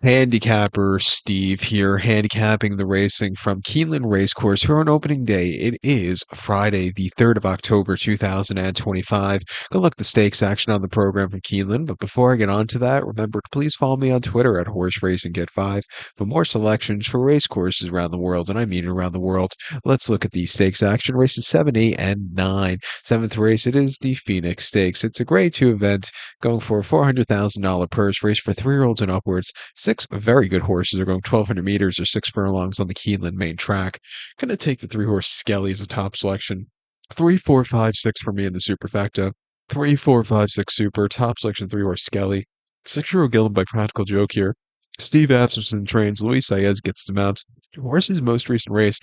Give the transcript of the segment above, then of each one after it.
Handicapper Steve here, handicapping the racing from Keeneland Racecourse here on opening day. It is Friday, the 3rd of October, 2025. Good luck the stakes action on the program from Keeneland. But before I get on to that, remember to please follow me on Twitter at Horse Racing Get 5 for more selections for racecourses around the world. And I mean around the world. Let's look at the stakes action races 7, 8, and 9. Seventh race, it is the Phoenix Stakes. It's a grade 2 event going for a $400,000 purse race for 3-year-olds and upwards. Six very good horses are going 1,200 meters or 6 furlongs on the Keeneland main track. Gonna take the 3-horse Skelly as a top selection. 3, 4, 5, 6 for me in the superfecta. 3, 4, 5, 6 super. Top selection 3-horse Skelly. 6-year-old Gillum by Practical Joke here. Steve Asmussen trains. Luis Saez gets the mount. Horse's most recent race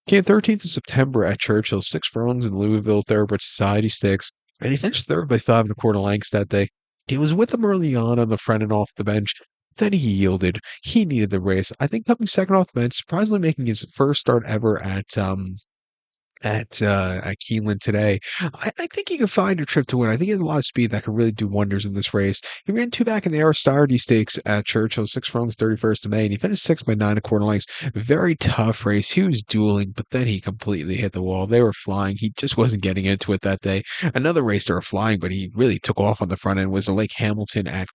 came 13th of September at Churchill. 6 furlongs in Louisville Thoroughbred Society Stakes. And he finished third by 5 1/4 lengths that day. He was with them early on the front and off the bench. Then he yielded. He needed the race. I think coming second off the bench, surprisingly making his first start ever at Keeneland today. I think he could find a trip to win. I think he has a lot of speed that could really do wonders in this race. He ran 2 back in the Alcibiades Stakes at Churchill, 6 furlongs, 31st of May, and he finished 6 by 9 1/4 lengths. Very tough race. He was dueling, but then he completely hit the wall. They were flying. He just wasn't getting into it that day. Another race they were flying, but he really took off on the front end was the Lake Hamilton at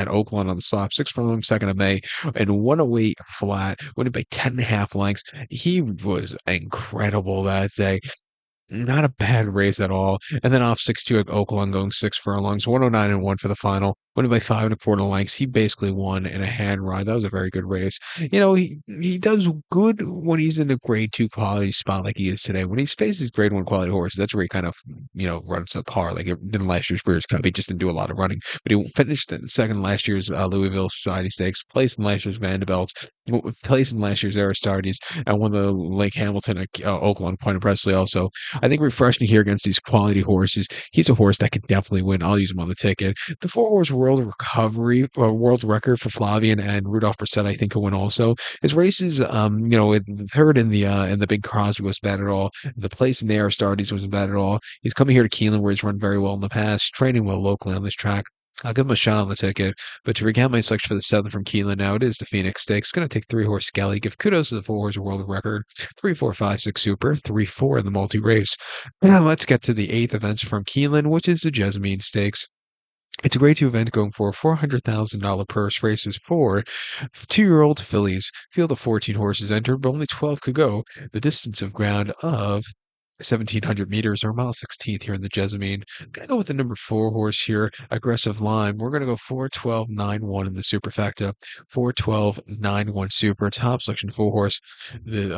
Oakland on the slop, 6 furlongs, 2nd of May, and 108 flat, winning by 10.5 lengths. He was incredible that day. Not a bad race at all. And then off 6-2 at Oakland, going 6 furlongs, 109 and 1 for the final, winning by 5 1/4 lengths. He basically won in a hand ride. That was a very good race. He does good when he's in a grade 2 quality spot like he is today. When he faces grade 1 quality horses, that's where he kind of, runs up par. Like in last year's Breeders' Cup, he just didn't do a lot of running. But he finished second last year's Louisville Society Stakes, placed in last year's Vanderbilt, placed in last year's Aristides, and won the Lake Hamilton at Oakland, Point of Presley also. I think refreshing here against these quality horses. He's a horse that could definitely win. I'll use him on the ticket. The 4-horse world record for Flavian and Rudolph Brissett, I think, will win also. His races, the third in the Big Crosby was bad at all. The place in the Aristides wasn't bad at all. He's coming here to Keeneland, where he's run very well in the past, training well locally on this track. I'll give him a shot on the ticket. But to recount my selection for the 7th from Keeneland now, it is the Phoenix Stakes. Going to take 3-horse Skelly. Give kudos to the 4-horse world record. 3, 4, 5, 6 super. 3, 4 in the multi-race. Now let's get to the 8th event from Keeneland, which is the Jessamine Stakes. It's a grade 2 event going for a $400,000 purse. Races for 2-year-old fillies. Field of 14 horses entered, but only 12 could go. The distance of ground of 1,700 meters or mile 16th here in the Jessamine. Gonna go with the number 4 horse here, Aggressive Lime. We're gonna go 4-12-9-1 in the superfecta. 4-12-9-1 super. Top selection 4 horse. The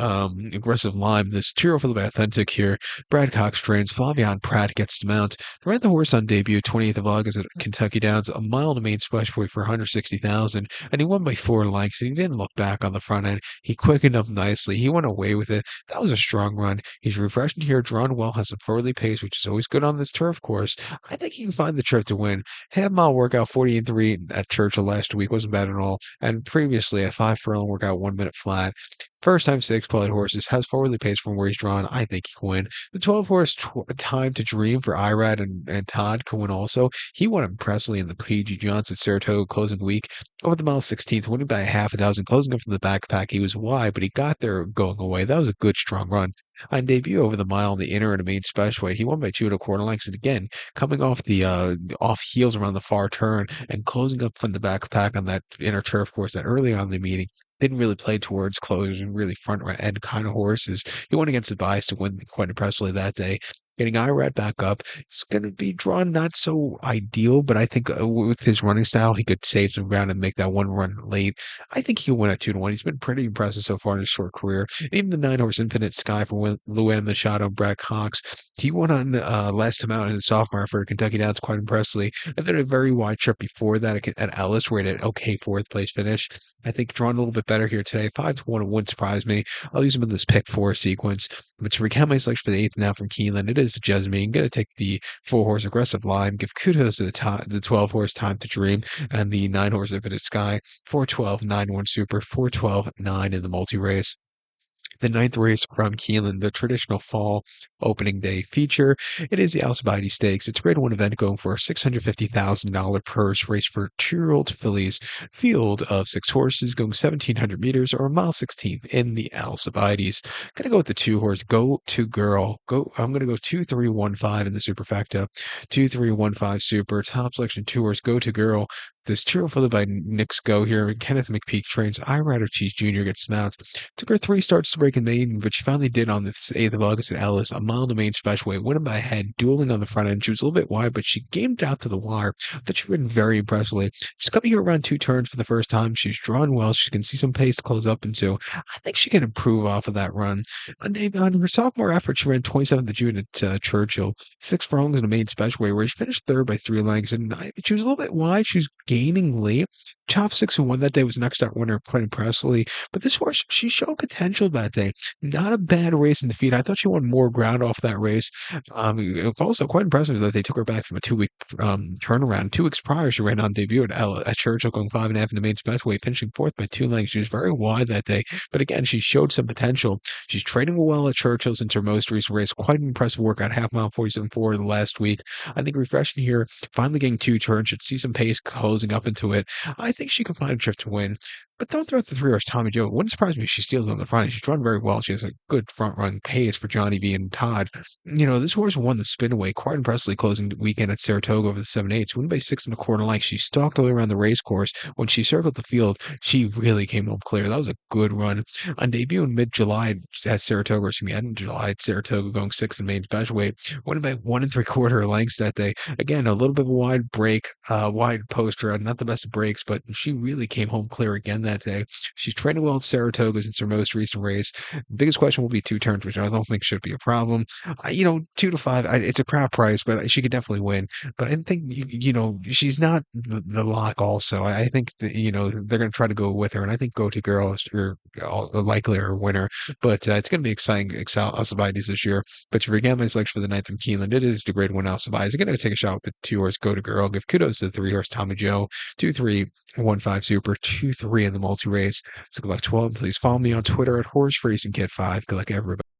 Aggressive Lime. This two for the authentic here. Brad Cox trains. Flavian Pratt gets the mount. Ran the horse on debut 28th of August at Kentucky Downs, a mile in the main splash point for 160,000, and he won by 4 lengths. And he didn't look back on the front end. He quickened up nicely. He went away with it. That was a strong run. He's refreshed here, drawn well, has a forwardly pace, which is always good on this turf course. I think he can find the trip to win. Half-mile workout 48-3 at Churchill last week wasn't bad at all. And previously, a 5 furlong workout 1 minute flat. First time stakes quality horses, has forwardly pace from where he's drawn. I think he can win. The 12-horse Time to Dream for Irad and Todd can win also. He won impressively in the PG Johnson Saratoga closing week over the mile 16th, winning by a half a dozen, closing up from the backpack. He was wide, but he got there going away. That was a good, strong run. On debut over the mile in the inner and main special weight, he won by 2 1/4 lengths. And again, coming off the off heels around the far turn and closing up from the backpack on that inner turf course that early on in the meeting didn't really play towards closers and really front end kind of horses. He went against the bias to win quite impressively that day. Getting Irad back up, it's going to be drawn not so ideal, but I think with his running style, he could save some ground and make that one run late. I think he'll win at 2-1. He's been pretty impressive so far in his short career. And even the 9-horse Infinite Sky for Luan Machado and Brad Cox, he won on last time out in the sophomore for Kentucky Downs quite impressively. And then a very wide trip before that at Ellis, where he had an okay 4th place finish. I think drawn a little bit better here today. 5-1 wouldn't surprise me. I'll use him in this pick 4 sequence. But to recount my selection for the 8th now from Keeneland, it is Jessamine. Going to take the 4-horse Aggressive Lime. Give kudos to the 12-horse Time to Dream and the 9-horse Infinite Sky. 4-12-9-1 super. 4-12-9 in the multi-race. The ninth race from Keeneland, the traditional fall opening day feature. It is the Alcibiades Stakes. It's a grade one event going for a $650,000 purse race for 2-year-old fillies. Field of 6 horses going 1,700 meters or a mile 16th in the Alcibiades. Gonna go with the 2 horse, Go to Girl. I'm gonna go 2-3-1-5 in the superfecta. 2-3-1-5 super. Top selection 2 horse, Go to Girl. This trio followed by Nick's Go here. Kenneth McPeak trains. I Rider Cheese Jr. gets smacked. Took her 3 starts to break in Maiden, but she finally did on the 8th of August at Ellis, a mile to main special weight, winning by a head, dueling on the front end. She was a little bit wide, but she gamed out to the wire. That she ridden very impressively. She's coming here around 2 turns for the first time. She's drawn well. She can see some pace to close up into. I think she can improve off of that run. On her sophomore effort, she ran 27th of June at Churchill. 6 furlongs in a main special weight, where she finished third by 3 lengths. And she was a little bit wide. She was gaining late. Chop 6 who won that day was next start winner quite impressively. But this horse, she showed potential that day. Not a bad race in the feed. I thought she won more ground off that race. It was also quite impressive that they took her back from a 2-week turnaround. 2 weeks prior, she ran on debut at Churchill, going 5.5 in the main special weight, finishing fourth by 2 lengths. She was very wide that day. But again, she showed some potential. She's trading well at Churchill since her most recent race. Quite an impressive workout, half mile 47.4 last week. I think refreshing here, finally getting 2 turns, should see some pace closing up into it. I think she can find a trip to win. But don't throw out the 3 horse Tommy Joe. It wouldn't surprise me if she steals on the front. She's run very well. She has a good front run pace for Johnny B and Todd. This horse won the spinaway quite impressively, closing the weekend at Saratoga over the 7/8. Won by 6 1/4 lengths. She stalked all the way around the race course. When she circled the field, she really came home clear. That was a good run. On debut in mid-July at Saratoga, end of July at Saratoga, going 6th in main special weight. Won by 1 3/4 lengths that day. Again, a little bit of a wide break, wide poster, not the best of breaks, but she really came home clear again that day. She's training well at Saratoga since her most recent race. Biggest question will be 2 turns, which I don't think should be a problem. 2 to 5, it's a crap price, but she could definitely win. But I think, she's not the lock also. I think that, they're going to try to go with her, and I think Go to Girl is likely her winner. But it's going to be exciting, Alcibiades this year. But to again, my selection for the ninth from Keeneland, it is the grade one Alcibiades. I'm going to take a shot with the 2 horse Go to Girl. Give kudos to the 3 horse Tommy Joe. 2-3-1-5 super. 2-3 in the multi race. So good luck to all. Please follow me on Twitter at Horse Racing Kid 5. Good luck, everybody.